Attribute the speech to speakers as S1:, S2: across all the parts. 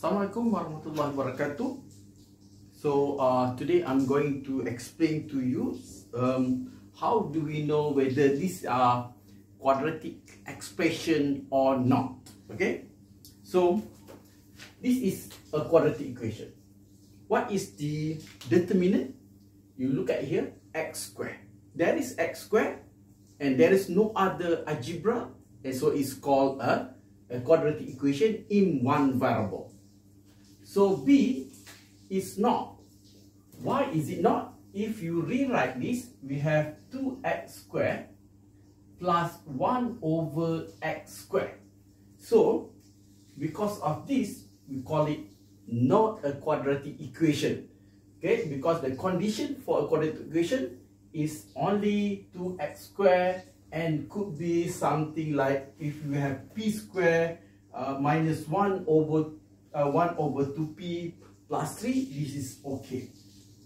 S1: Assalamualaikum warahmatullahi wabarakatuh. So today I'm going to explain to you how do we know whether these are quadratic expression or not. Okay, so this is a quadratic equation. What is the determinant? You look at here, x squared. There is x squared and there is no other algebra, and so it's called a quadratic equation in one variable. So B is not. Why is it not? If you rewrite this, we have 2x squared plus 1 over x squared. So because of this, we call it not a quadratic equation. Okay, because the condition for a quadratic equation is only 2x squared, and could be something like if you have p squared minus 1 over 2p plus 3, this is okay.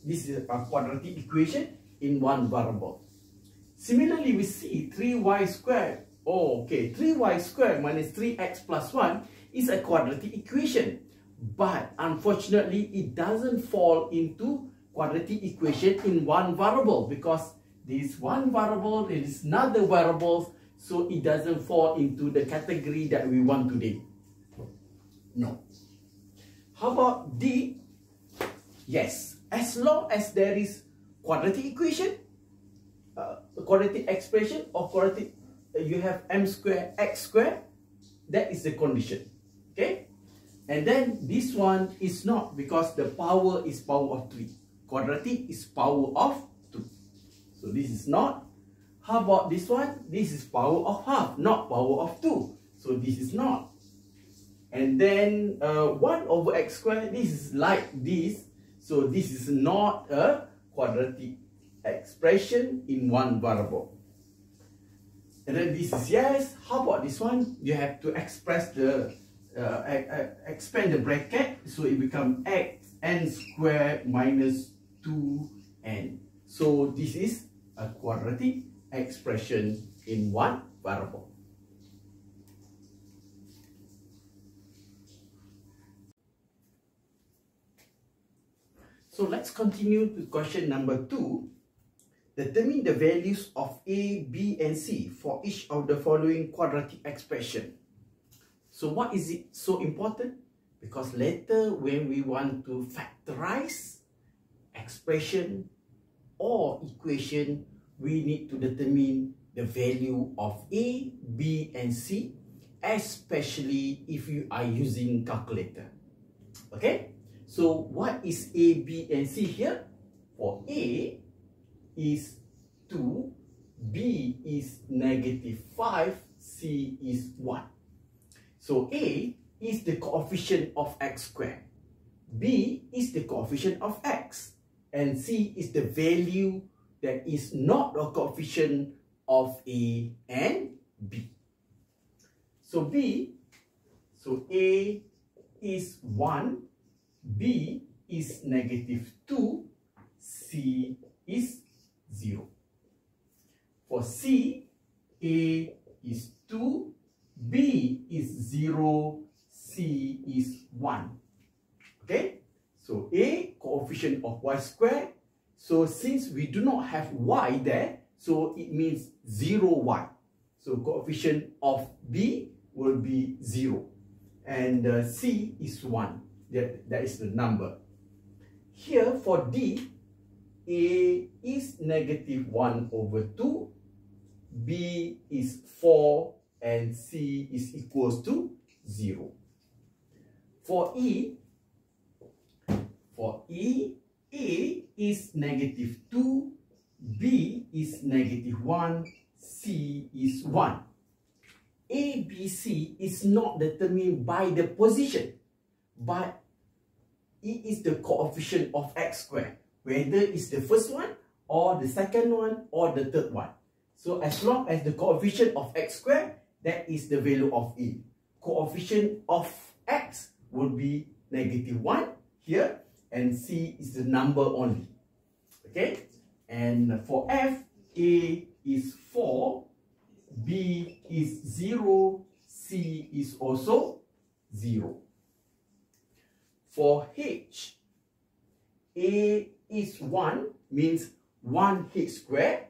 S1: This is a quadratic equation in one variable. Similarly, we see 3y squared. Oh, okay, 3y squared minus 3x plus 1 is a quadratic equation. But unfortunately, it doesn't fall into quadratic equation in one variable, because this one variable, there is another variable, so it doesn't fall into the category that we want today. No. How about D? Yes, as long as there is quadratic equation, quadratic expression, or quadratic, you have m squared, x squared, that is the condition. Okay? And then this one is not, because the power is power of 3. Quadratic is power of 2. So this is not. How about this one? This is power of half, not power of 2. So this is not. And then 1 over x squared, this is like this. So this is not a quadratic expression in one variable. And then this is yes. How about this one? You have to express the expand the bracket, so it becomes n squared minus 2n. So this is a quadratic expression in one variable. So let's continue to question number 2. Determine the values of a, b, and c for each of the following quadratic expression. So what is it so important? Because later when we want to factorize expression or equation, we need to determine the value of a, b, and c, especially if you are using calculator. Okay? So what is a, b, and c here? For a is 2, b is negative 5, c is 1. So a is the coefficient of x squared, b is the coefficient of x, and c is the value that is not a coefficient of a and b. So a is 1, b is negative 2, c is 0. For c, a is 2, b is 0, c is 1. Okay? So a, coefficient of y squared. So since we do not have y there, so it means 0y. So coefficient of b will be 0. And c is 1. That is the number. Here for D, a is negative 1 over 2, b is 4, and c is equals to 0. For E, a is negative 2, b is negative 1, c is 1. A, B, C is not determined by the position, but it is the coefficient of x squared, whether it's the first one, or the second one, or the third one. So as long as the coefficient of x squared, that is the value of A. Coefficient of x will be negative 1 here, and c is the number only. Okay? And for F, A is 4, B is 0, C is also 0. for h, a is 1 means 1h squared,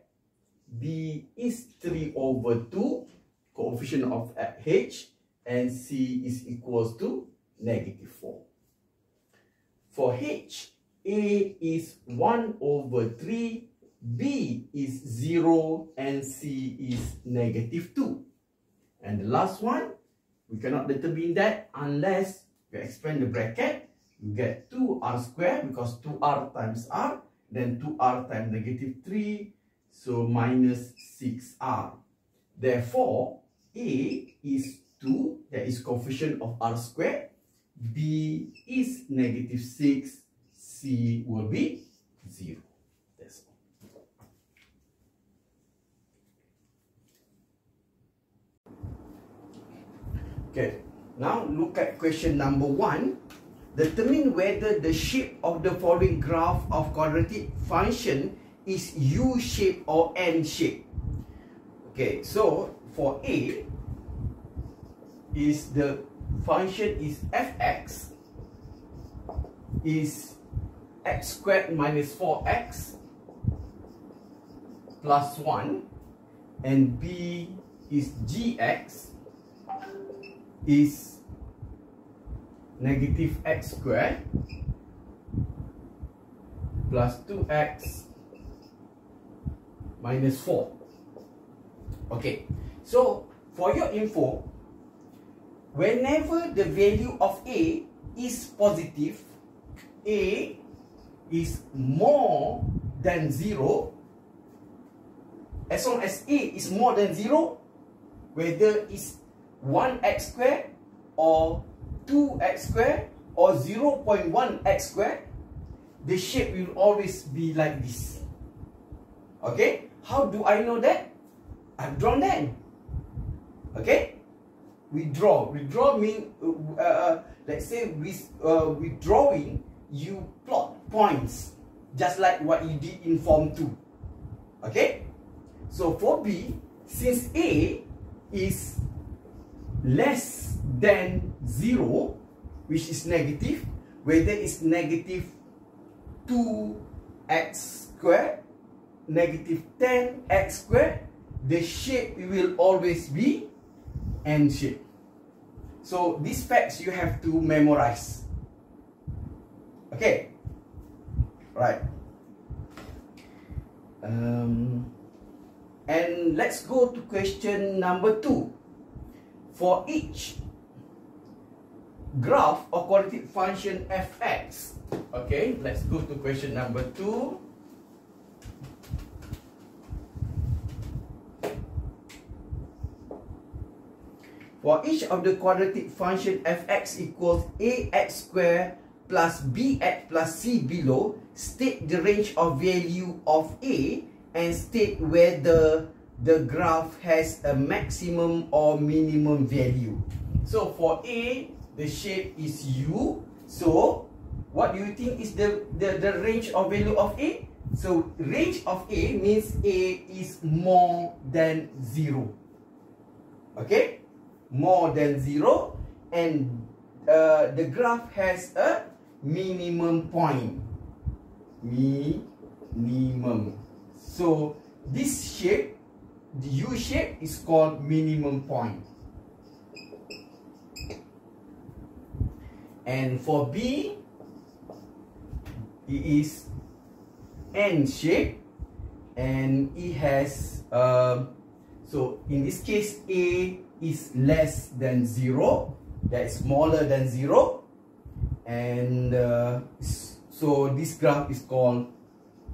S1: b is 3 over 2, coefficient of h, and c is equals to -4. For h, a is 1 over 3, b is 0, and c is -2. And the last one, we cannot determine that unless we expand the bracket. You get 2r squared because 2r times r, then 2r times -3, so minus 6r. Therefore, a is 2, that is coefficient of r squared, b is -6, c will be 0. That's all. Okay, now look at question number 1. Determine whether the shape of the following graph of quadratic function is U-shape or N-shape. Okay, so for A, is the function is fx is x squared minus 4x plus 1, and B is gx is -x squared plus 2x minus 4. Okay, so for your info, whenever the value of A is positive, A is more than 0, as long as A is more than 0, whether it's 1x squared or 2x squared or 0.1x squared, the shape will always be like this. Okay, how do I know that? I've drawn them. Okay, we draw. Withdraw mean let's say withdrawing, you plot points just like what you did in form 2. Okay, so for B, since A is less than 0, which is negative, whether it's -2x squared, -10x squared, the shape will always be N shape. So these facts you have to memorize. Okay, right. And let's go to question number 2. For each graph of quadratic function fx, okay, let's go to question number 2. For each of the quadratic function fx equals ax squared plus bx plus c below, state the range of value of A and state whether the graph has a maximum or minimum value. So for A, the shape is U. So what do you think is the range of value of A? So range of A means A is more than 0. Okay, more than 0, and the graph has a minimum point. Minimum. So this shape, the U shape, is called minimum point. And for B, it is N shape, and it has so in this case A is less than 0, that is smaller than 0, and so this graph is called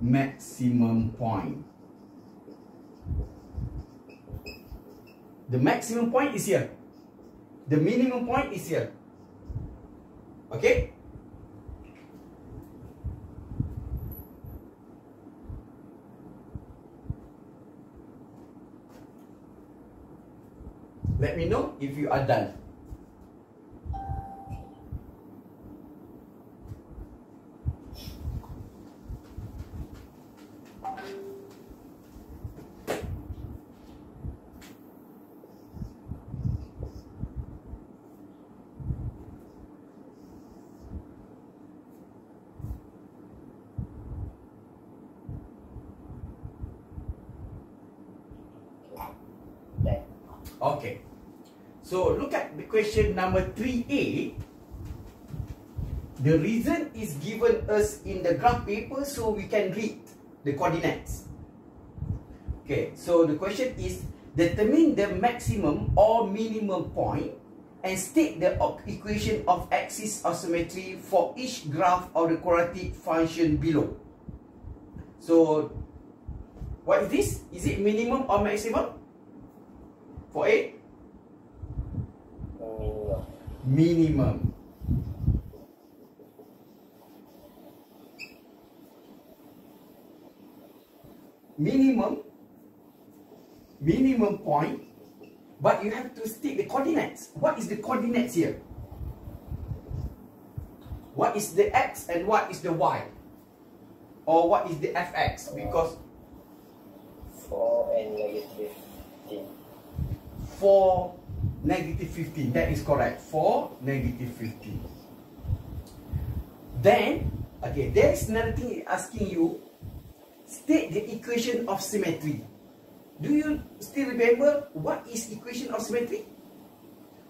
S1: maximum point. The maximum point is here. The minimum point is here. Okay? Let me know if you are done. Okay. So look at the question number 3A. The reason is given us in the graph paper so we can read the coordinates. Okay, so the question is determine the maximum or minimum point and state the equation of axis of symmetry for each graph of the quadratic function below. So what is this? Is it minimum or maximum? For A? Minimum. Minimum point, but you have to state the coordinates. What is the coordinates here? What is the x and what is the y? Or what is the fx? Because
S2: 4 and negative 15.
S1: 4, negative 15. That is correct. 4, negative 15. Then, okay, there is another thing asking you. State the equation of symmetry. Do you still remember what is equation of symmetry?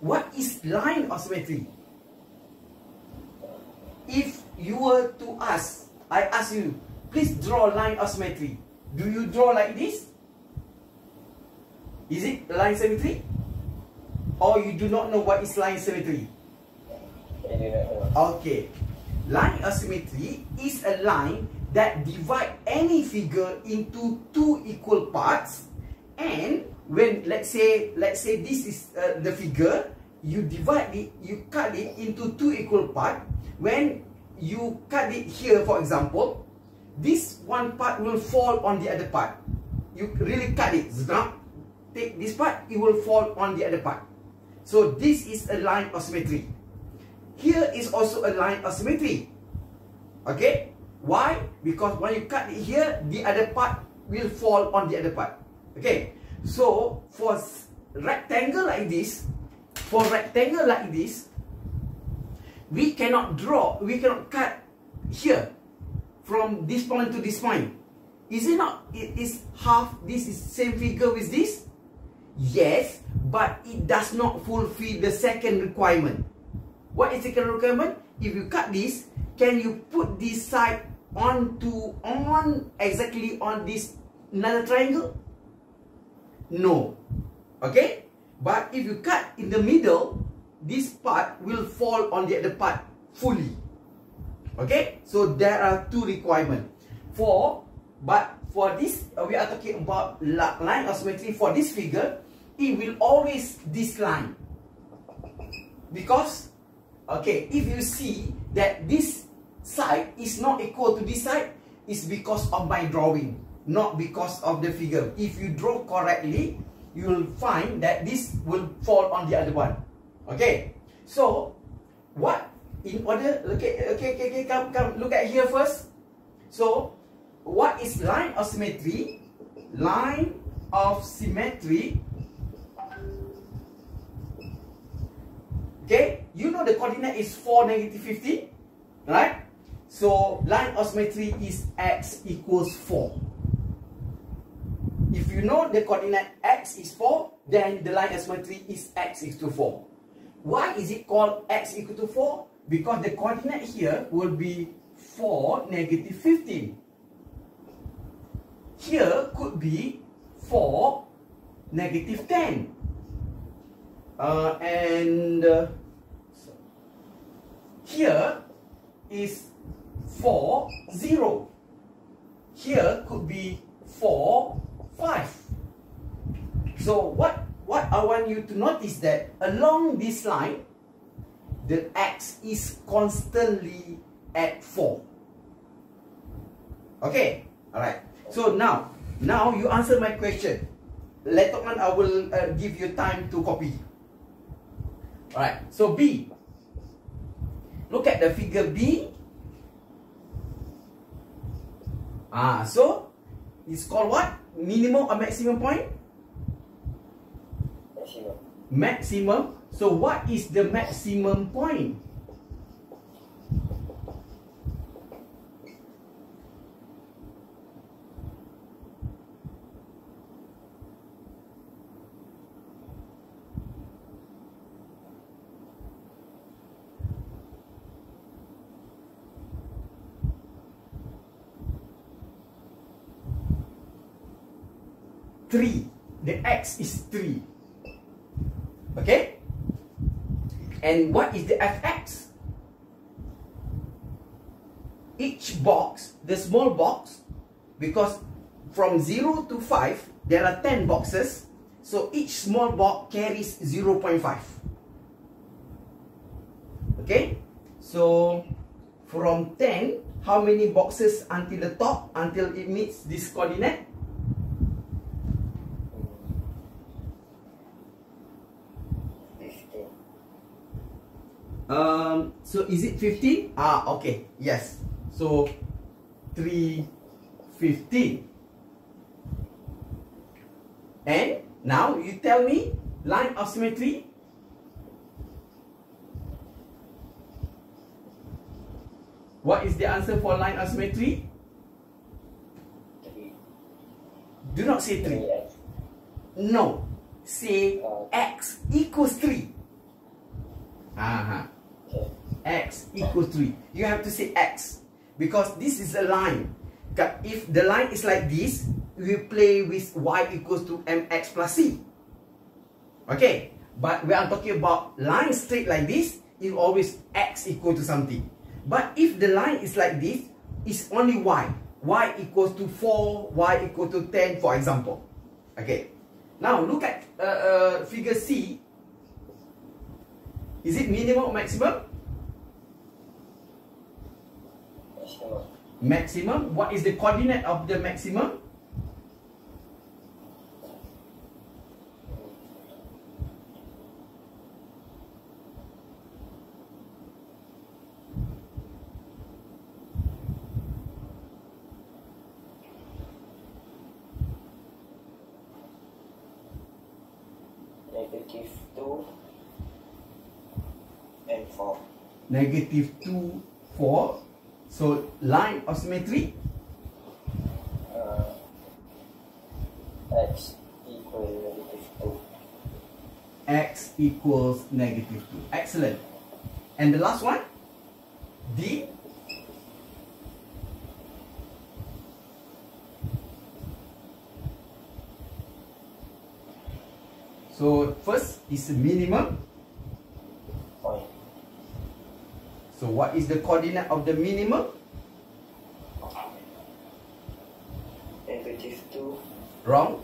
S1: What is line of symmetry? If you were to ask, I ask you, please draw a line of symmetry. Do you draw like this? Is it line symmetry? Or you do not know what is line symmetry?
S2: I do not know.
S1: Okay. Line of symmetry is a line that divide any figure into two equal parts, and when let's say this is the figure, you divide it, you cut it into two equal parts. When you cut it here, for example, this one part will fall on the other part. You really cut it, take this part, it will fall on the other part. So this is a line of symmetry. Here is also a line of symmetry. Okay? Why? Because when you cut it here, the other part will fall on the other part. Okay? So, for rectangle like this, we cannot cut here from this point to this point. Is it not? It is half, this is same figure with this? Yes, but it does not fulfill the second requirement. What is the second requirement? If you cut this, can you put this side on exactly on this another triangle? No. Okay? But if you cut in the middle, this part will fall on the other part fully. Okay? So there are two requirements. But for this, we are talking about line of symmetry. For this figure, it will always this line. Because, okay, if you see that this side is not equal to this side, it's because of my drawing, not because of the figure. If you draw correctly, you will find that this will fall on the other one. Okay, so what in order? Okay, come look at here first. So what is line of symmetry? Line of symmetry. Okay, you know the coordinate is 4, negative 15, right? So line of symmetry is x equals 4. If you know the coordinate x is 4, then the line of symmetry is x equal to 4. Why is it called x equal to 4? Because the coordinate here will be 4, negative 15. Here could be 4, negative 10. Here is 4, 0. Here could be 4, 5. So what I want you to notice that along this line, the x is constantly at 4. Okay, alright. So now you answer my question. Later on, I will give you time to copy. Alright, so B. Look at the figure B. So it's called what? Minimum or maximum point?
S2: Maximum.
S1: Maximum. So what is the maximum point? 3. The x is 3. Okay? And what is the fx? Each box, the small box, because from 0 to 5, there are 10 boxes. So each small box carries 0.5. Okay? So from 10, how many boxes until the top, until it meets this coordinate? So is it 15? Okay, yes. So 3, 15. And now you tell me line of symmetry. What is the answer for line of symmetry?
S2: 3.
S1: Do not say 3.
S2: 3x.
S1: No. Say x equals 3.
S2: Okay.
S1: X equals 3. You have to say x, because this is a line. If the line is like this, we play with y equals to mx plus c. Okay. But when I'm talking about line straight like this, it's always x equal to something. But if the line is like this, it's only y. Y equals to 4, y equal to 10, for example. Okay. Now look at figure C. Is it minimum or maximum?
S2: Maximum.
S1: Maximum. What is the coordinate of the maximum?
S2: -2 and 4.
S1: -2, 4. So line of symmetry.
S2: X equals -2.
S1: X equals -2. Excellent. And the last one, D. So first is minimum.
S2: Point.
S1: So what is the coordinate of the minimum?
S2: -2.
S1: Wrong.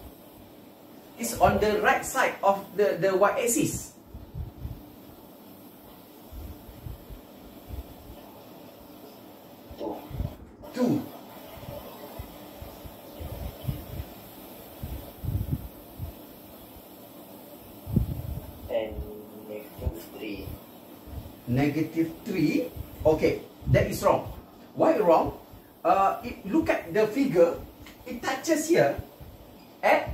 S1: It's on the right side of the y-axis. Two.
S2: And -3.
S1: -3. Okay, that is wrong. Why wrong? Look at the figure. It touches here at,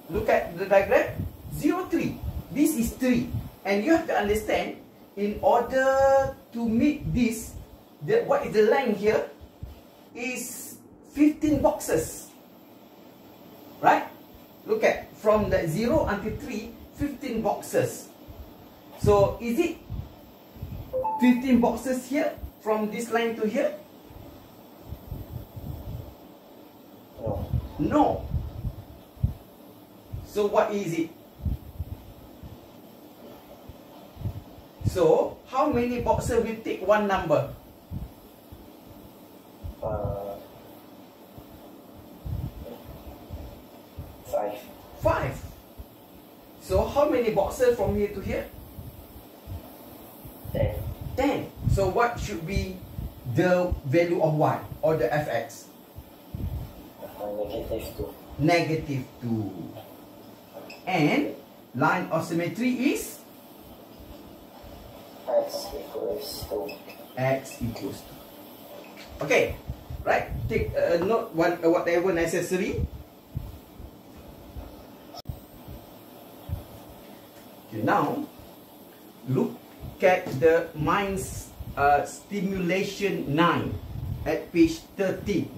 S1: look at the diagram, 0, 3. This is 3. And you have to understand, in order to meet this, what is the length here is 15 boxes. Right? Look at, from the 0 until 3, 15 boxes. So, is it 15 boxes here, from this line to here?
S2: No.
S1: No. So what is it? So how many boxes will take one number?
S2: 5.
S1: 5. So how many boxes from here to here?
S2: 10.
S1: 10. So what should be the value of y, or the fx?
S2: -2.
S1: -2. And line of symmetry is
S2: X equals 2.
S1: x equals 2. Okay, right? Take note whatever necessary. Okay, now look at the mind's stimulation 9 at page 13.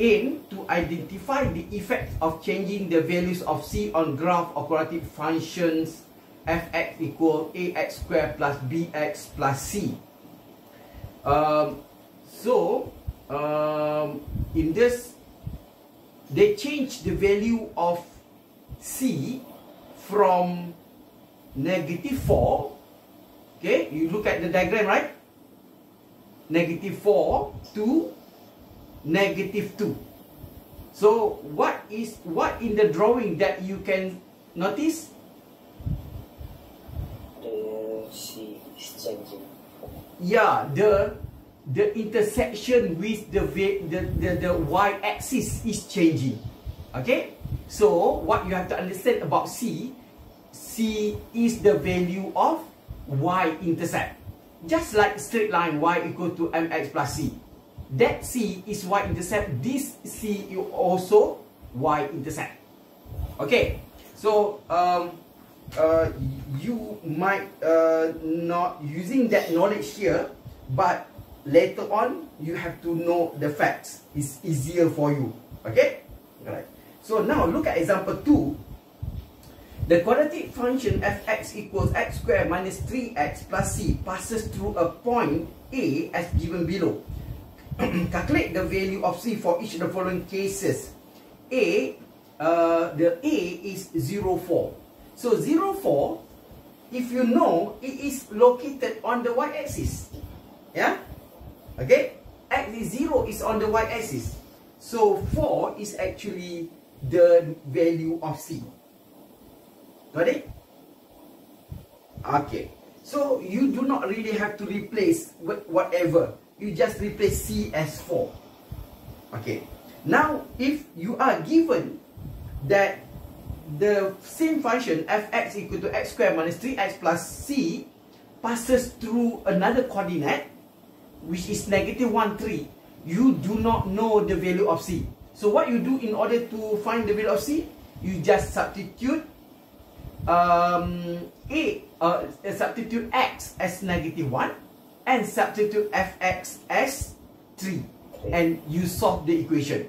S1: Aim to identify the effect of changing the values of C on graph of quadratic functions fx equal ax squared plus bx plus c. In this they change the value of C from -4. Okay, you look at the diagram, right? -4 to -2. So what in the drawing that you can notice?
S2: The C is changing.
S1: Yeah, the intersection with the y-axis is changing. Okay, so what you have to understand about C is the value of y-intercept. Just like straight line y equal to mx plus c. That C is y-intercept. This C is also y-intercept. Okay, so you might not using that knowledge here, but later on you have to know the facts. It's easier for you. Okay, alright. So now look at example 2. The quadratic function f(x) equals x squared minus 3x plus c passes through a point A as given below. Calculate the value of c for each of the following cases. The A is 0, 4. So 0, 4, if you know, it is located on the y-axis. Yeah? Okay? X is 0 is on the y-axis. So 4 is actually the value of c. Got it? Okay. So you do not really have to replace whatever. You just replace C as 4. Okay. Now, if you are given that the same function f(x) equal to x squared minus 3x plus c passes through another coordinate, which is -1, 3, you do not know the value of c. So what you do in order to find the value of c, you just substitute substitute x as -1 and substitute f(x) as 3, and you solve the equation.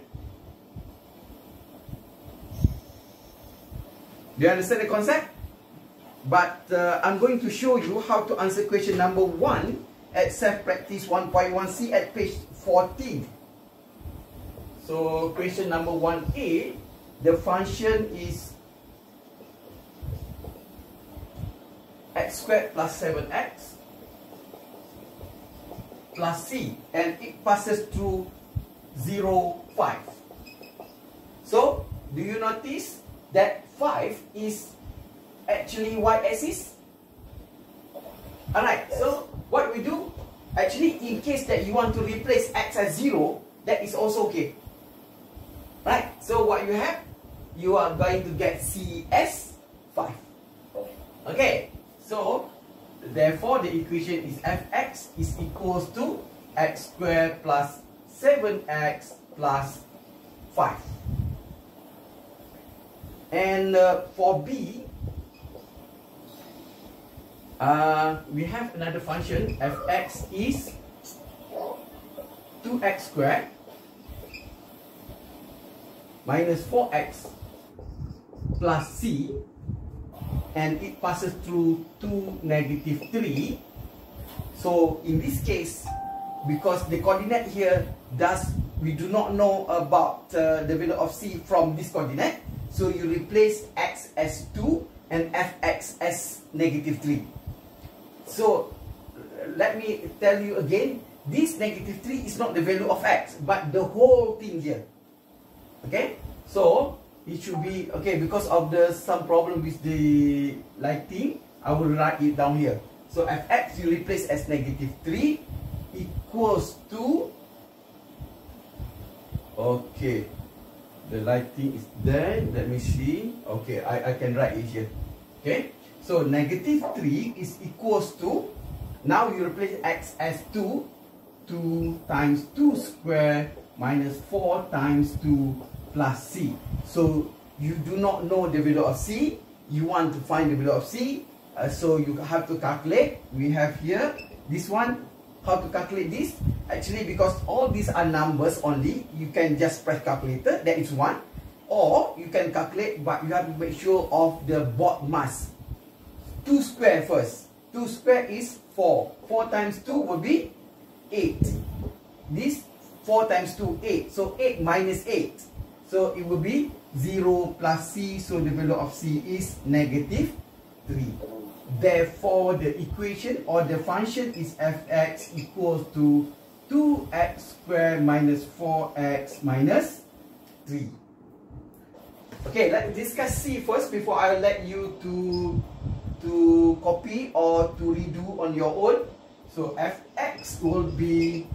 S1: Do you understand the concept? But I'm going to show you how to answer question number 1 at self-practice 1.1c at page 14. So question number 1a, the function is x squared plus 7x plus c, and it passes through 0, 5. So, do you notice that 5 is actually y-axis? Alright, so what we do, actually in case that you want to replace x as 0, that is also okay. Right, so what you have, you are going to get c as 5. Okay. So, therefore, the equation is f(x) is equals to x squared plus 7x plus 5. And for B, we have another function. f(x) is 2x squared minus 4x plus c, and it passes through 2, -3. So in this case, because the coordinate here we do not know about the value of c from this coordinate, so you replace x as 2 and f(x) as -3. So let me tell you again, this -3 is not the value of x, but the whole thing here. Okay, so it should be okay because of some problem with the lighting. I will write it down here. So f(x) you replace as -3 equals to, okay, the lighting is there. Let me see. Okay, I can write it here. Okay, so -3 is equals to, now you replace x as 2 times 2 square minus 4 times 2 plus c. So you do not know the value of c, you want to find the value of c, so you have to calculate. We have here this one. How to calculate this? Actually, because all these are numbers only, you can just press calculator, that is 1. Or you can calculate, but you have to make sure of the board mass. 2 square first. 2 square is 4. 4 times 2 will be 8. This 4 times 2, 8. So 8 minus 8. So it will be 0 plus c, so the value of c is negative 3. Therefore, the equation or the function is fx equals to 2x squared minus 4x minus 3. Okay, let's discuss c first before I let you to copy or to redo on your own. So fx will be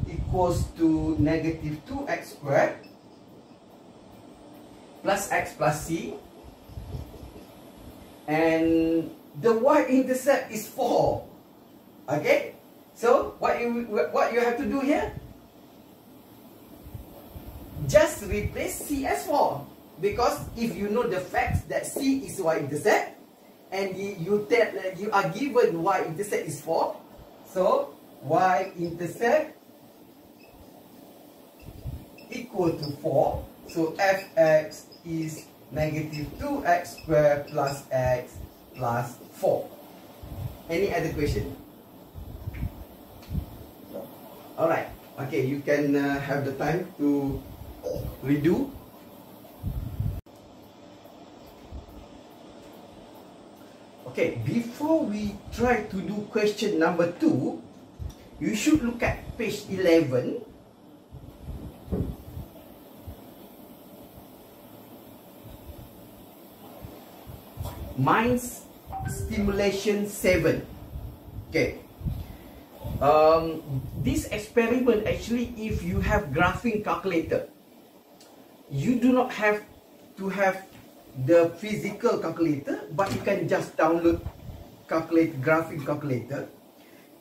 S1: equals to negative 2x squared plus x plus c, and the y-intercept is 4. Okay, so what you have to do here, just replace c as 4, because if you know the fact that c is y-intercept and you are given y-intercept is 4, so y-intercept equal to 4. So fx is negative 2x squared plus x plus 4. Any other question?
S2: No.
S1: Alright, okay, you can have the time to redo. Okay, before we try to do question number 2, you should look at page 11. Minds stimulation 7. Okay. This experiment, actually, if you have graphing calculator, you do not have to have the physical calculator, but you can just download graphing calculator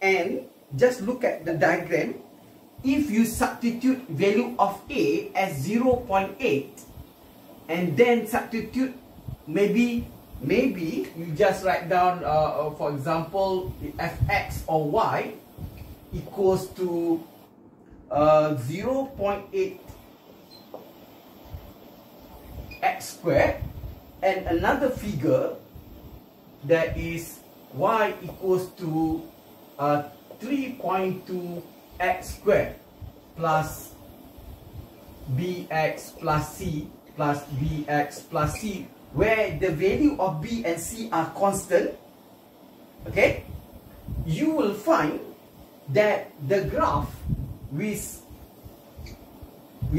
S1: and just look at the diagram. If you substitute value of a as 0.8 and then substitute maybe you just write down for example fx or y equals to 0.8 x squared, and another figure that is y equals to 3.2 x squared plus bx plus c plus bx plus c, where the value of b and c are constant. Okay, you will find that the graph we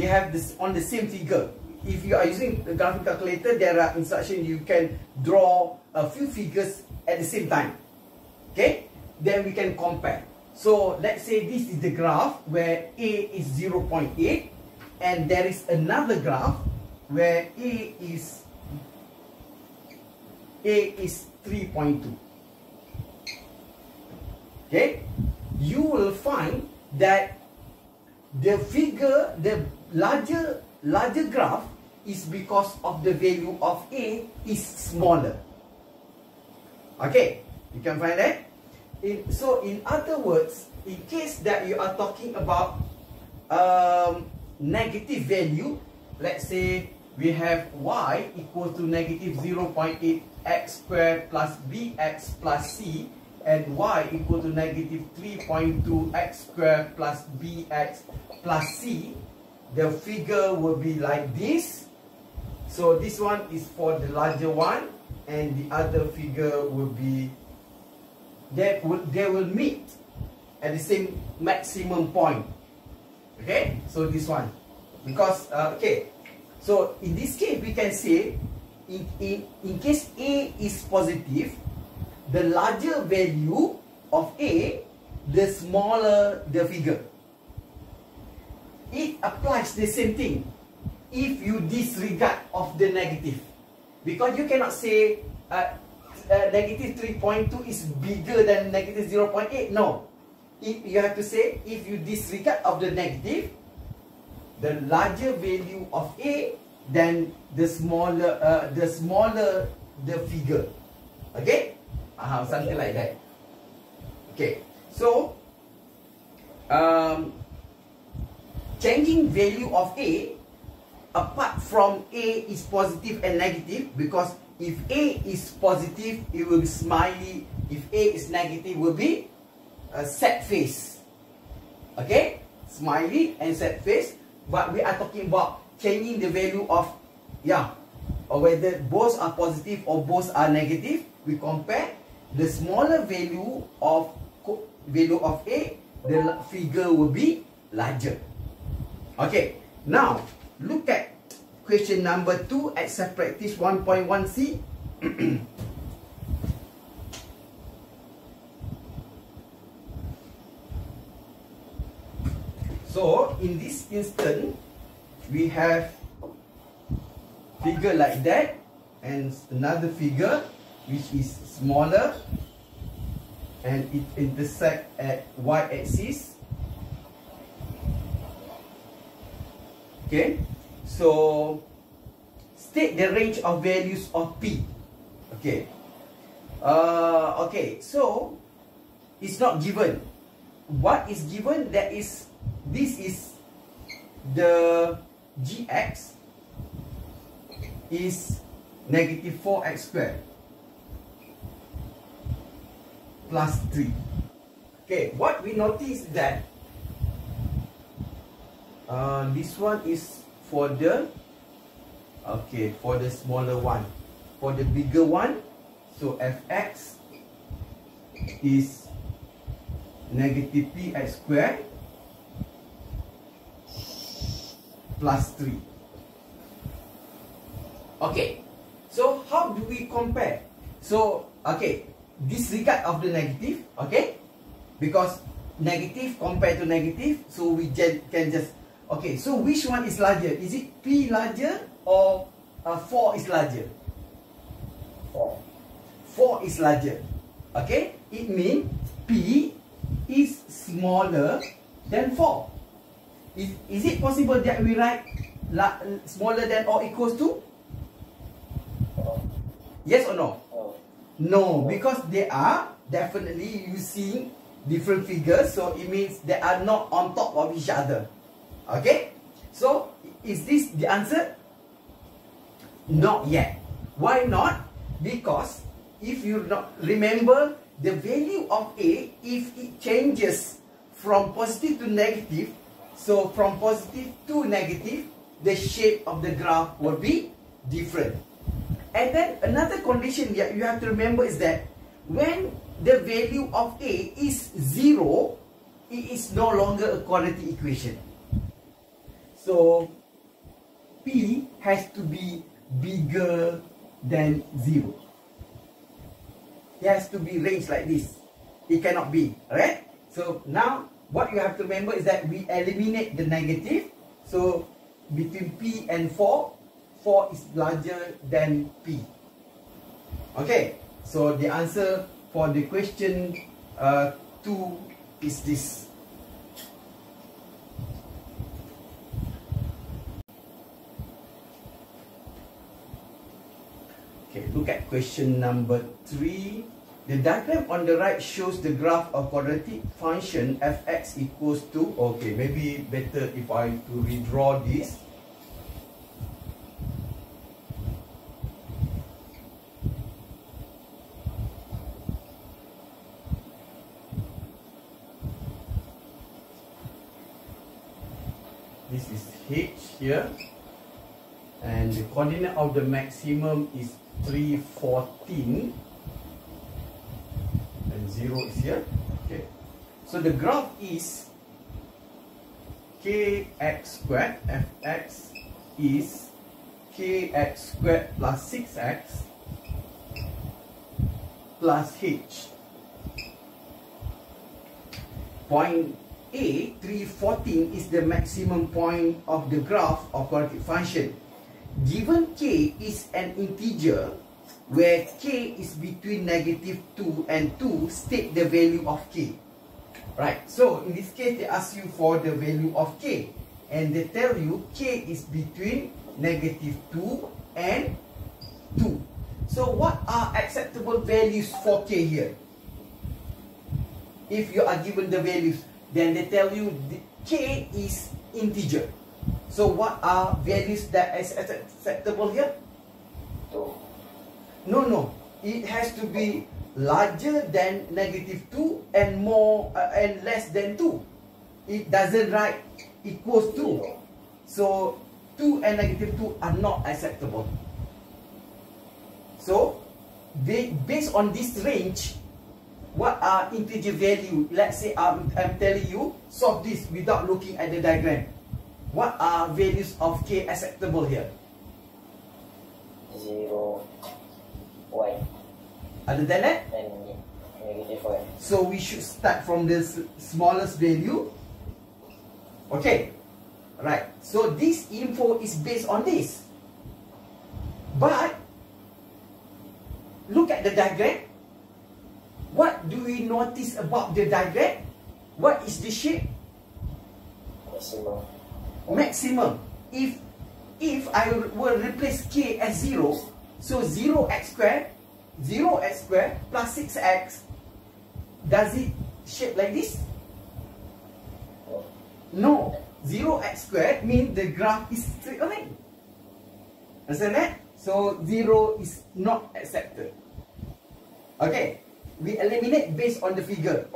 S1: have this on the same figure. If you are using the graphic calculator, there are instructions you can draw a few figures at the same time. Okay, then we can compare. So let's say this is the graph where a is 0.8 and there is another graph where a is 3.2. Okay, you will find that the figure, the larger graph, is because of the value of a is smaller. Okay, you can find that. So in other words, in case that you are talking about negative value, let's say we have y equal to negative 0.8 x squared plus bx plus c, and y equal to negative 3.2 x squared plus bx plus c. The figure will be like this. So this one is for the larger one, and the other figure will be, they will meet at the same maximum point. Okay, so this one, because okay, so in this case we can say in case a is positive, the larger value of a, the smaller the figure. It applies the same thing if you disregard of the negative, because you cannot say negative 3.2 is bigger than negative 0.8. No, you have to say if you disregard of the negative, the larger value of a, then the smaller the figure. Okay, something like that. Okay, so changing value of a, apart from a is positive and negative, because if a is positive, it will be smiley. If a is negative, will be a sad face. Okay, smiley and sad face. But we are talking about changing the value of, or whether both are positive or both are negative, we compare the smaller value of A, the figure will be larger. Okay, now look at question number 2 exercise practice 1.1c. So in this instance, we have figure like that and another figure which is smaller and it intersects at y-axis. Okay, so state the range of values of P. Okay, so it's not given. What is given? That is, this is the gx is negative 4x squared plus 3. Okay, what we notice that this one is for the smaller one. For the bigger one, so fx is negative px squared plus 3. Okay, so how do we compare? So, okay, disregard of the negative, okay, because negative compared to negative, so we can just, okay, so which one is larger? Is it P larger or 4 is larger? 4 is larger. Okay, it means P is smaller than 4. Is it possible that we write smaller than or equals to? Yes or no? No, because they are definitely using different figures, so it means they are not on top of each other. Okay, so is this the answer? Not yet. Why not? Because if you not remember the value of A, if it changes from positive to negative, so from positive to negative, the shape of the graph will be different. And then another condition that you have to remember is that when the value of A is 0, it is no longer a quadratic equation. So P has to be bigger than 0. It has to be ranged like this. It cannot be, right? So now what you have to remember is that we eliminate the negative. So between P and 4, 4 is larger than P. Okay, so the answer for the question 2 is this. Okay, look at question number 3. The diagram on the right shows the graph of quadratic function fx equals to, okay, maybe better if I to redraw this. This is h here, and the coordinate of the maximum is 314, and 0 is here. Okay, so the graph is kx squared, fx is kx squared plus 6x plus h. Point A, 314, is the maximum point of the graph of quadratic function. Given k is an integer where k is between negative 2 and 2, state the value of k. Right, so in this case they ask you for the value of k, and they tell you k is between negative 2 and 2. So what are acceptable values for k here? If you are given the values, then they tell you the k is integer. So what are values that is acceptable here? 2. No. It has to be larger than negative 2 and more and less than 2. It doesn't write equals to. So 2 and negative 2 are not acceptable. So, based on this range, what are integer value? Let's say I'm telling you, solve this without looking at the diagram. What are values of k acceptable here?
S2: 0, 1.
S1: Other than that?
S2: And negative 1.
S1: So we should start from the smallest value. Okay. Right. So this info is based on this. But look at the diagram. What do we notice about the diagram? What is the shape?
S2: Maximum.
S1: Maximum. If I will replace k as 0, so 0x squared plus 6x, does it shape like this? No. 0x squared means the graph is straight line. Understand that? So 0 is not accepted. Okay. We eliminate based on the figure.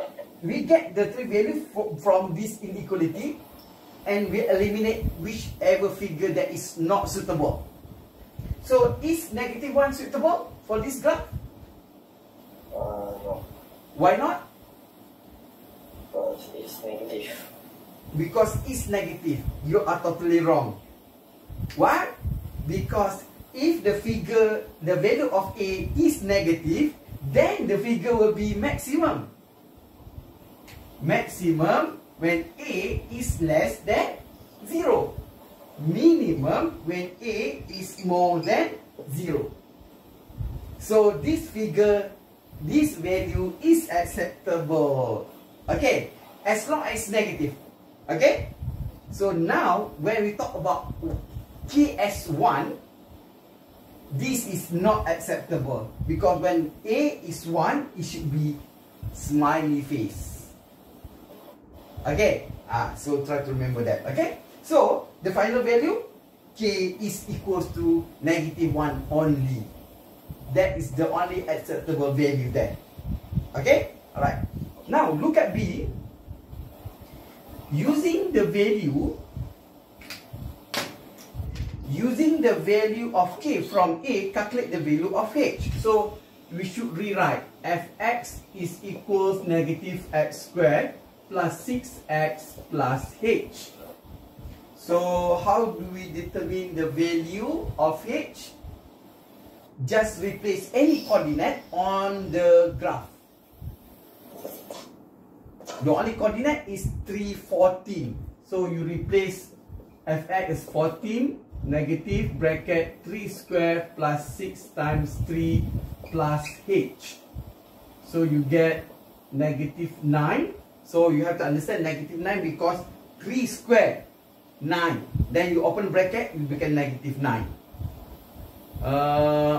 S1: We get the three values from this inequality, and we eliminate whichever figure that is not suitable. So is negative 1 suitable for this graph?
S2: No.
S1: Why not?
S2: Because it's negative.
S1: Because it's negative. You are totally wrong. Why? Because if the value of A is negative, then the figure will be maximum. Maximum when A is less than 0. Minimum when A is more than 0. So this value is acceptable. Okay, as long as negative. Okay, so now when we talk about k as 1, this is not acceptable, because when A is 1, it should be smiley face. Okay, so try to remember that. Okay, so the final value, k is equals to negative 1 only. That is the only acceptable value there. Okay, alright. Now look at B. Using the value of k from A, calculate the value of h. So we should rewrite fx is equals negative x squared plus 6x plus h. So how do we determine the value of h? Just replace any coordinate on the graph. The only coordinate is 3, 14. So you replace fx as 14, negative bracket 3 square plus 6 times 3 plus h. So you get negative 9. So you have to understand negative 9 because 3 square 9. Then you open bracket, you become negative 9.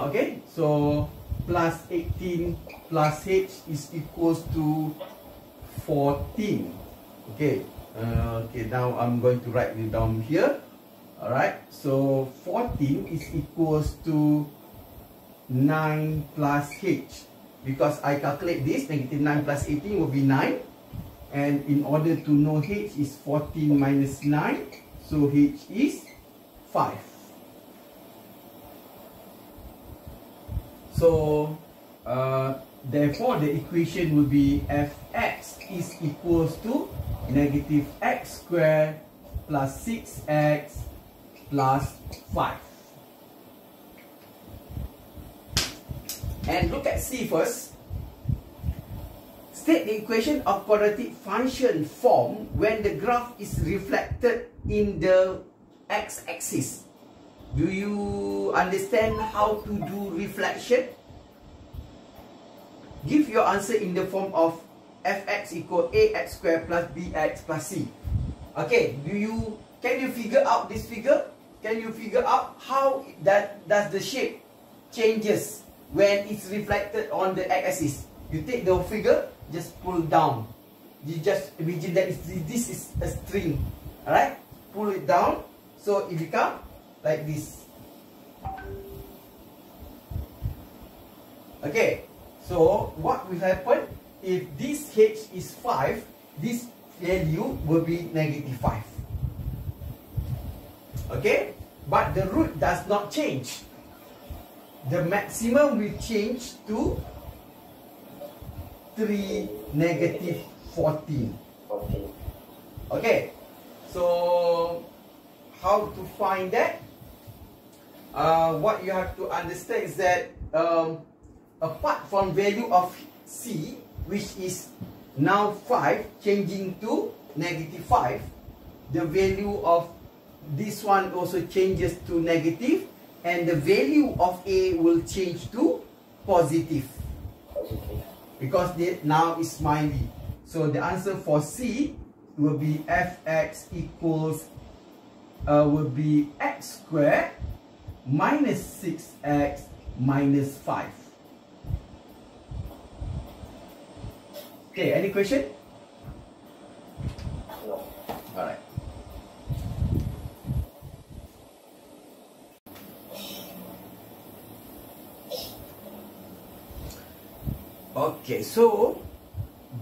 S1: Okay, so plus 18 plus h is equals to 14. Okay, now I'm going to write it down here. Alright, so 14 is equals to 9 plus h. Because I calculate this, negative 9 plus 18 will be 9. And in order to know h is 14 minus 9, so h is 5. So, therefore the equation will be fx is equals to negative x squared plus 6x plus 5. And look at C first. State the equation of quadratic function form when the graph is reflected in the x-axis. Do you understand how to do reflection? Give your answer in the form of fx equal ax squared plus bx plus c. Okay, can you figure out this figure? Can you figure out how does the shape changes when it's reflected on the x-axis? You take the figure, just pull down. You just imagine that this is a string. Alright? Pull it down, so it becomes like this. Okay, so what will happen if this h is 5, this value will be negative 5. Okay, but the root does not change. The maximum will change to 3 negative 14.
S2: 14.
S1: Okay, so how to find that? What you have to understand is that apart from value of C, which is now 5, changing to negative 5, the value of this one also changes to negative, and the value of A will change to positive. Because now is smiley. So the answer for C will be fx equals will be x squared minus 6x minus 5. Okay, any question?
S2: No.
S1: Alright. Okay, so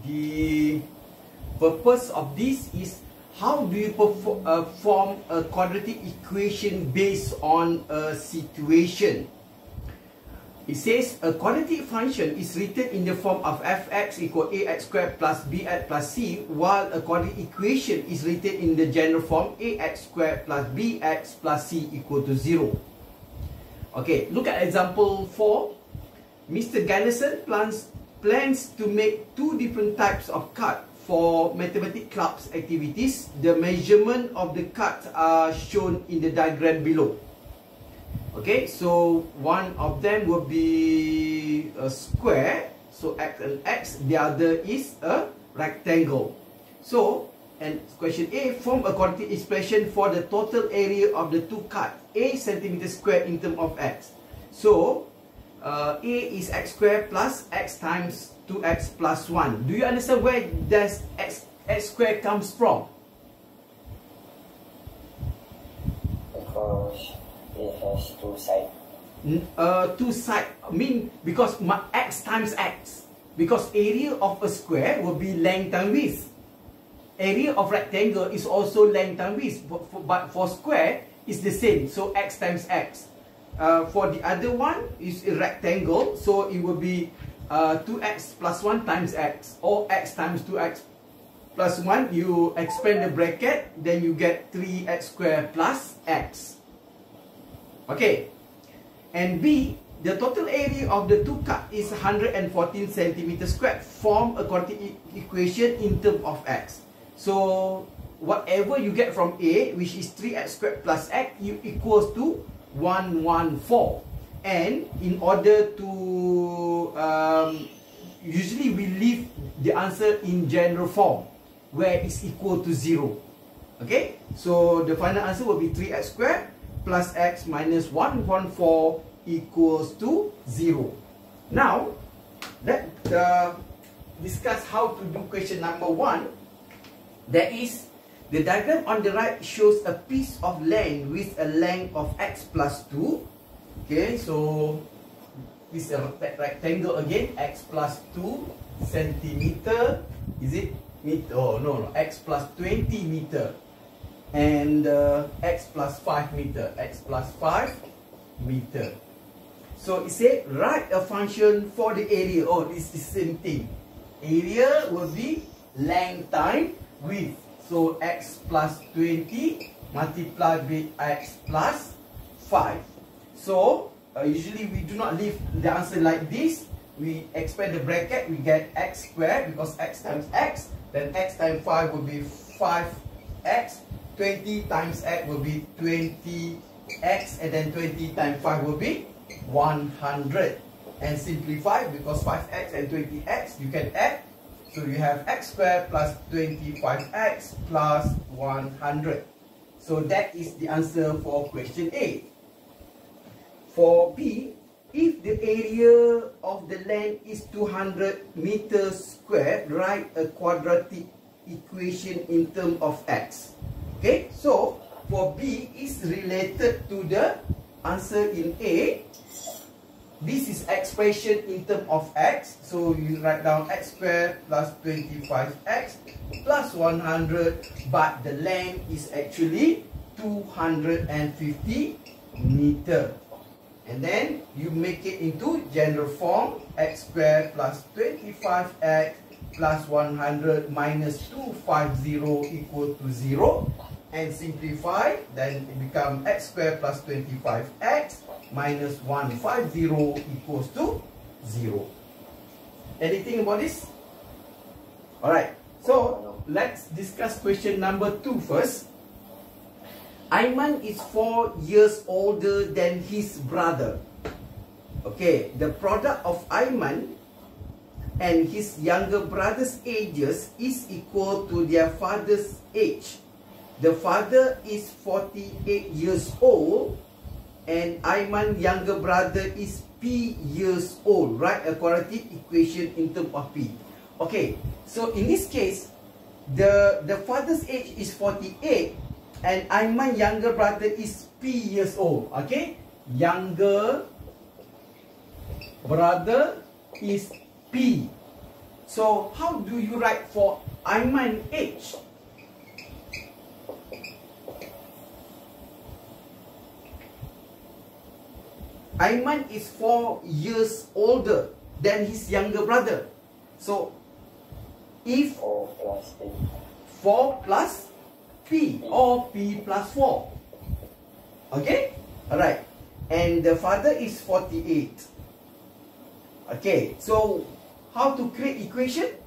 S1: the purpose of this is how do you form a quadratic equation based on a situation. It says a quadratic function is written in the form of fx equal ax squared plus bx plus c, while a quadratic equation is written in the general form ax squared plus bx plus c equal to 0. Okay, look at example 4. Mr. Ganderson plans to make 2 different types of card for Matematik club's activities. The measurement of the cards are shown in the diagram below. Okay, so one of them will be a square, so x and x. The other is a rectangle. So, and question A, form a quadratic expression for the total area of the 2 cards, a centimeter square in terms of x. So, A is x squared plus x times 2x plus 1. Do you understand where does x squared comes from?
S2: Because it has 2 sides.
S1: 2 sides mean because x times x. Because area of a square will be length times width. Area of rectangle is also length times width. But for square, it's the same. So x times x. For the other one is a rectangle, so it will be 2x plus 1 times x, or x times 2x plus 1. You expand the bracket, then you get 3x squared plus x. Okay, and B, the total area of the 2 cards is 114 centimeters squared. Form a quadratic equation in terms of x. So whatever you get from A, which is 3x squared plus x, you equals to 114. And in order to usually we leave the answer in general form where it's equal to 0. Okay, so the final answer will be 3x squared plus x minus 114 equals to 0. Now let's discuss how to do question number 1. That is, the diagram on the right shows a piece of land with a length of x plus 2. Okay, so this is a rectangle again, x plus 2 centimeter. Is it meter? Oh, no, x plus 20 meter. And x plus 5 meter. X plus 5 meter. So it said, write a function for the area. Oh, this is the same thing. Area will be length times width. So x plus 20 multiplied with x plus 5. So usually we do not leave the answer like this. We expand the bracket, we get x squared because x times x. Then x times 5 will be 5x. 20 times x will be 20x. And then 20 times 5 will be 100. And simplify, because 5x and 20x you can add. So you have x squared plus 25x plus 100. So that is the answer for question A. For B, if the area of the land is 200 meters squared, write a quadratic equation in terms of x. Okay, so for B is related to the answer in A. This is expression in terms of x. So you write down x squared plus 25x plus 100. But the length is actually 250 meter. And then you make it into general form, x squared plus 25x plus 100 minus 250 equal to 0. And simplify, then it becomes x squared plus 25x minus 150 equals to 0. Anything about this? Alright, so let's discuss question number 2 first. Aiman is 4 years older than his brother. Okay, the product of Aiman and his younger brother's ages is equal to their father's age. The father is 48 years old and Aiman's younger brother is P years old. Write a quadratic equation in terms of P. Okay, so in this case, the father's age is 48 and Aiman's younger brother is P years old. Okay, younger brother is P. So how do you write for Aiman's age? Aiman is 4 years older than his younger brother. So if
S2: 4 plus 8.
S1: 4 plus P or P plus 4. Okay? Alright. And the father is 48. Okay. So how to create equation?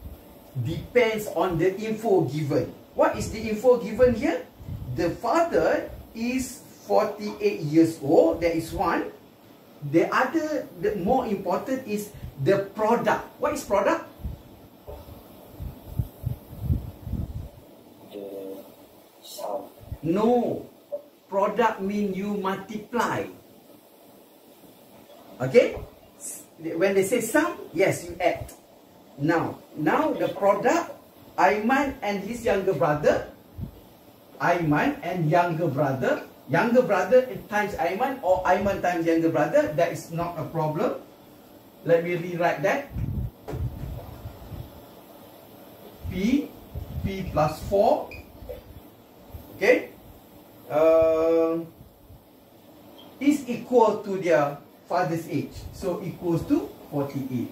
S1: Depends on the info given. What is the info given here? The father is 48 years old. That is one. The other, the more important is the product. What is product?
S2: The sum.
S1: No. Product mean you multiply. Okay? When they say sum, yes, you add. Now the product, Aiman and his younger brother. Aiman and younger brother. Younger brother times Aiman or Aiman times younger brother, that is not a problem. Let me rewrite that. P plus 4. Okay. Is equal to their father's age. So equals to 48.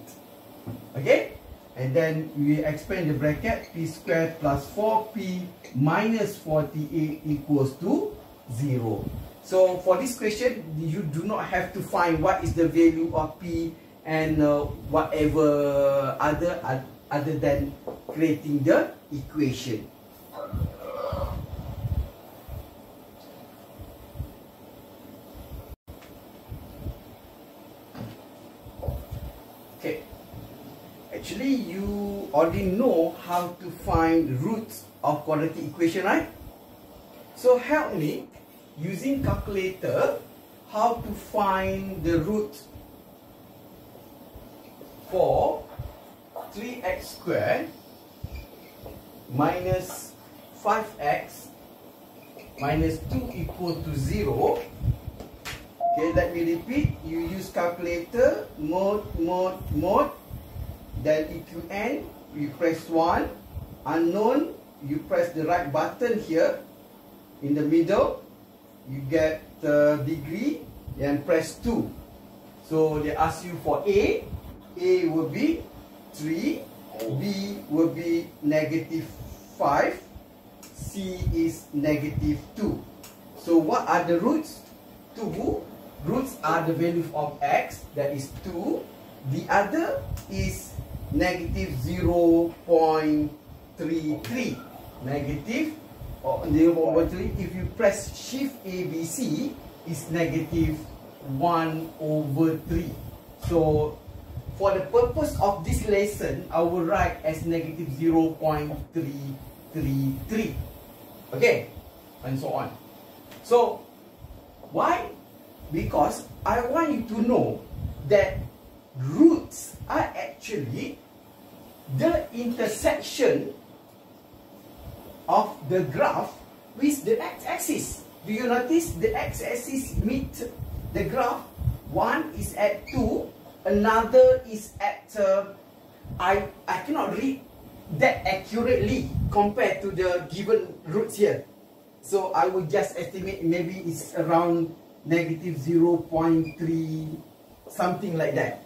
S1: Okay. And then we expand the bracket. P squared plus 4P minus 48 equals to 0. So for this question, you do not have to find what is the value of P and whatever other than creating the equation. Okay. Actually, you already know how to find roots of quadratic equation, right? So help me using calculator how to find the root for 3x squared minus 5x minus 2 equal to 0. Okay, let me repeat. You use calculator, mode. Then EQN, you press 1. Unknown, you press the right button here. In the middle, you get the degree and press 2. So they ask you for A. A will be 3. B will be negative 5. C is negative 2. So what are the roots? 2. Roots are the value of x, that is 2. The other is negative 0.33. Negative 0.3. If you press shift ABC, is negative 1/3. So for the purpose of this lesson, I will write as negative 0.333. Okay, and so on. So why? Because I want you to know that roots are actually the intersection of the graph with the x-axis. Do you notice the x-axis meet the graph? One is at 2, another is at I cannot read that accurately compared to the given roots here. So I will just estimate maybe it's around negative 0.3, something like that.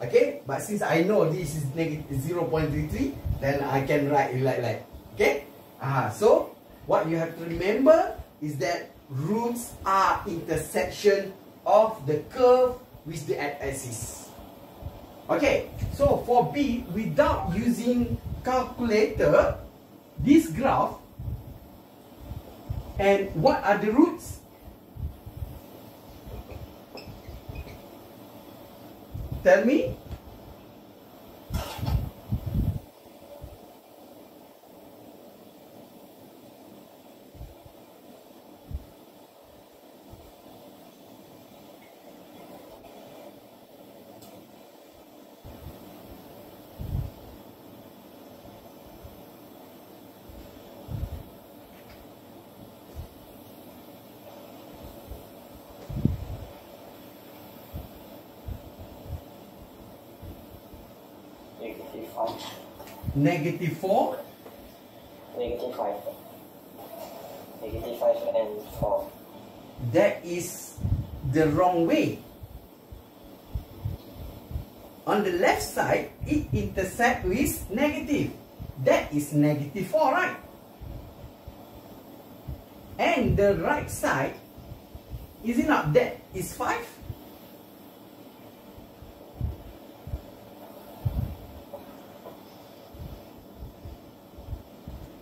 S1: Okay, but since I know this is negative 0.33, then I can write it like that. Okay, so what you have to remember is that roots are intersection of the curve with the x-axis. Okay, so for B, without using calculator, this graph, and what are the roots? Tell me. Negative 4.
S2: Negative 5. Negative 5 and 4.
S1: That is the wrong way. On the left side, it intersects with negative. That is negative 4, right? And the right side, is it not that is 5?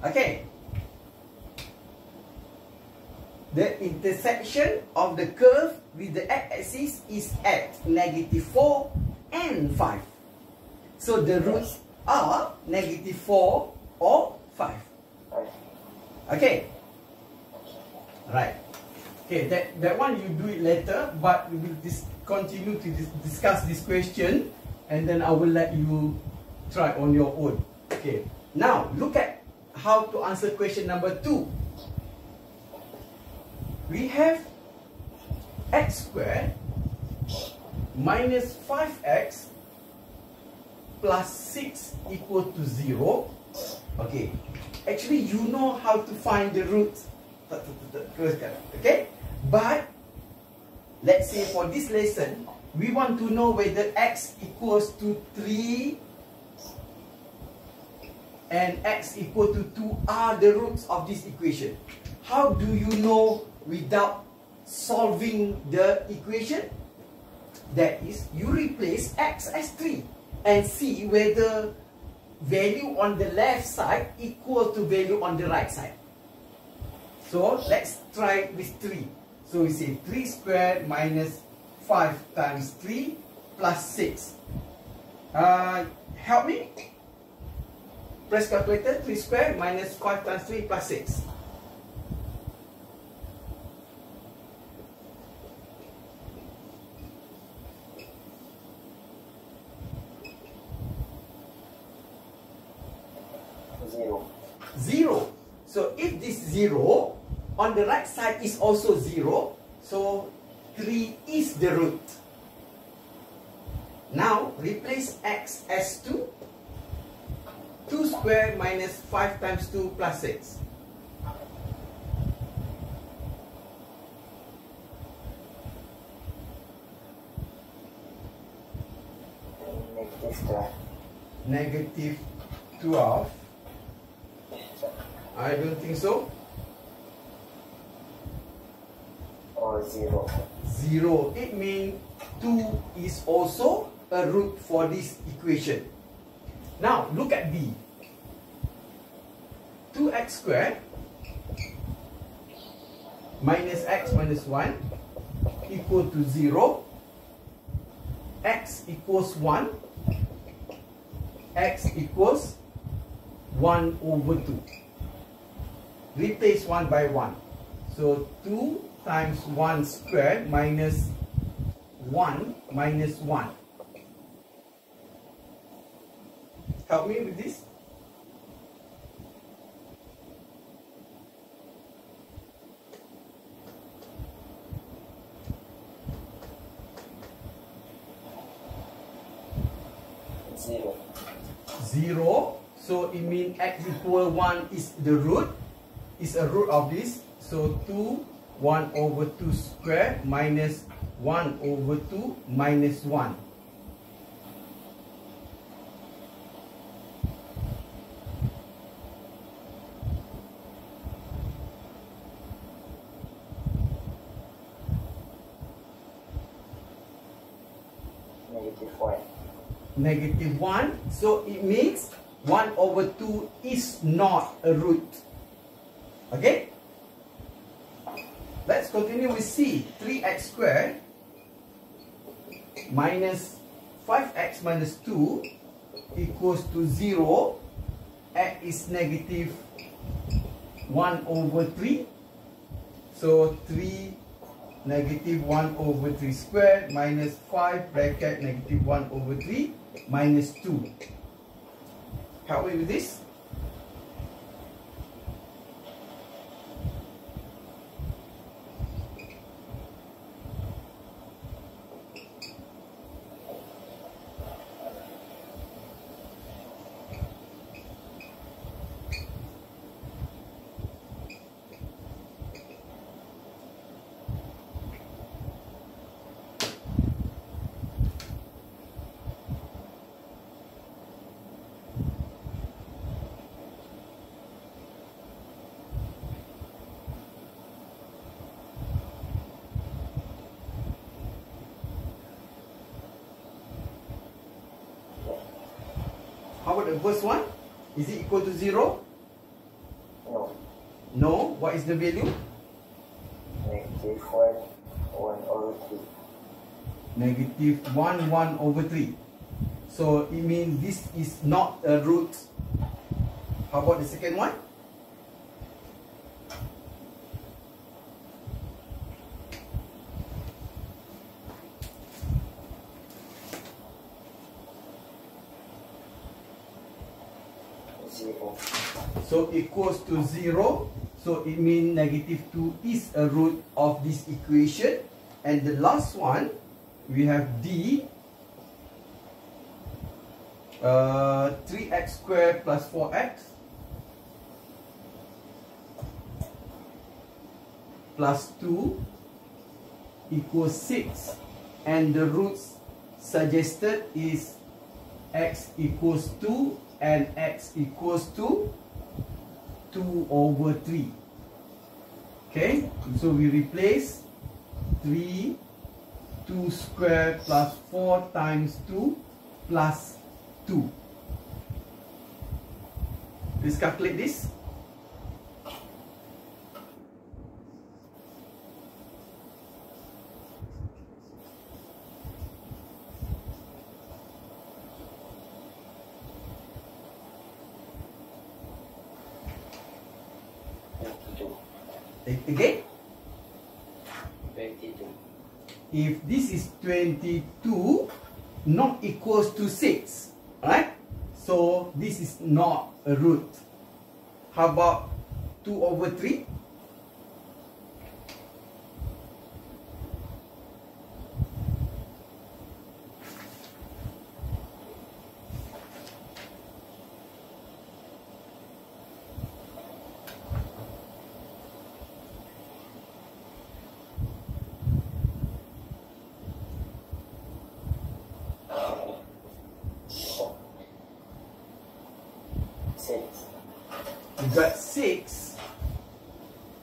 S1: Okay, the intersection of the curve with the x-axis is at negative 4 and 5. So the roots are negative 4 or 5. Okay, right. Okay, that one you do it later, but we will continue to discuss this question, and then I will let you try on your own. Okay, now look at how to answer question number 2. We have x squared minus 5x plus 6 equal to 0. Okay, actually you know how to find the roots. Okay, but let's say for this lesson, we want to know whether x equals to 3 and x equal to 2 are the roots of this equation. How do you know without solving the equation? That is, you replace x as 3 and see whether value on the left side equal to value on the right side. So let's try with 3. So we say 3 squared minus 5 times 3 plus 6. Help me. Press calculator. 3 squared minus 5 times 3 plus 6. Zero. So if this 0, on the right side is also 0. So 3 is the root. Now replace x as 2. 2 squared minus 5 times 2 plus 6. Negative 12. I don't think so.
S2: Or 0.
S1: 0. It means 2 is also a root for this equation. Now, look at B. 2x squared minus x minus 1 equal to 0. X equals 1. X equals 1 over 2. Replace 1 by 1. So 2 times 1 squared minus 1 minus 1. Help me with this. Zero. So it means x equal 1 is the root. Is a root of this. So 2, 1 over 2 square minus 1 over 2 minus 1. Negative 1. So it means 1 over 2 is not a root. Okay? Let's continue with C. 3x squared minus 5x minus 2 equals to 0. X is negative 1 over 3. So 3 negative 1 over 3 squared minus 5 bracket negative 1 over 3 minus 2. Help me with this. How about the first one? Is it equal to 0?
S2: No.
S1: No. What is the value?
S2: Negative 1, 1 over 3.
S1: Negative 1, 1 over 3. So it means this is not a root. How about the second one? So equals to 0. So it means negative 2 is a root of this equation. And the last one, we have D. 3x squared plus 4x plus 2 equals 6. And the roots suggested is x equals 2 and x equals to 2 over 3. Okay, so we replace 3, 2 squared plus 4 times 2 plus 2. Let's calculate this. Again,
S2: 22.
S1: if this is 22, not equals to 6, right? So this is not a root. How about 2 over 3? You got 6.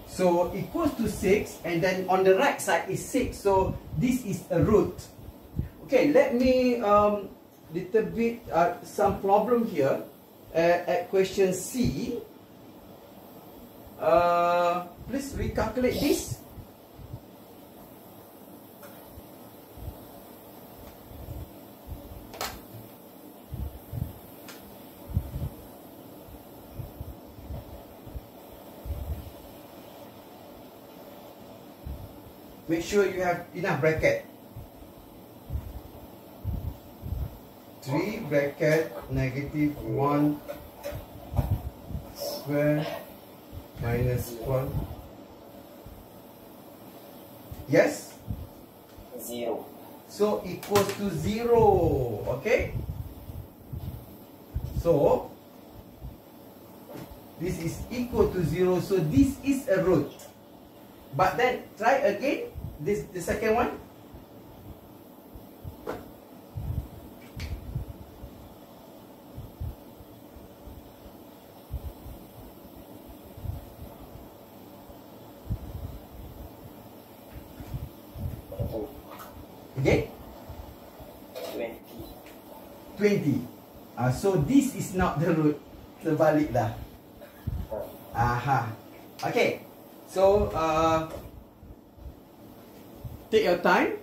S1: So equals to 6, and then on the right side is 6. So this is a root. Okay, let me little bit some problem here at question C. Please recalculate this. Make sure you have enough bracket. 3 bracket negative 1 square minus 1. Yes?
S2: 0.
S1: So equals to 0. Okay? So this is equal to 0. So this is a root. But then try again the second one. Okay? 20. So this is not the root. Terbalik dah. Aha. Okay. So take your time.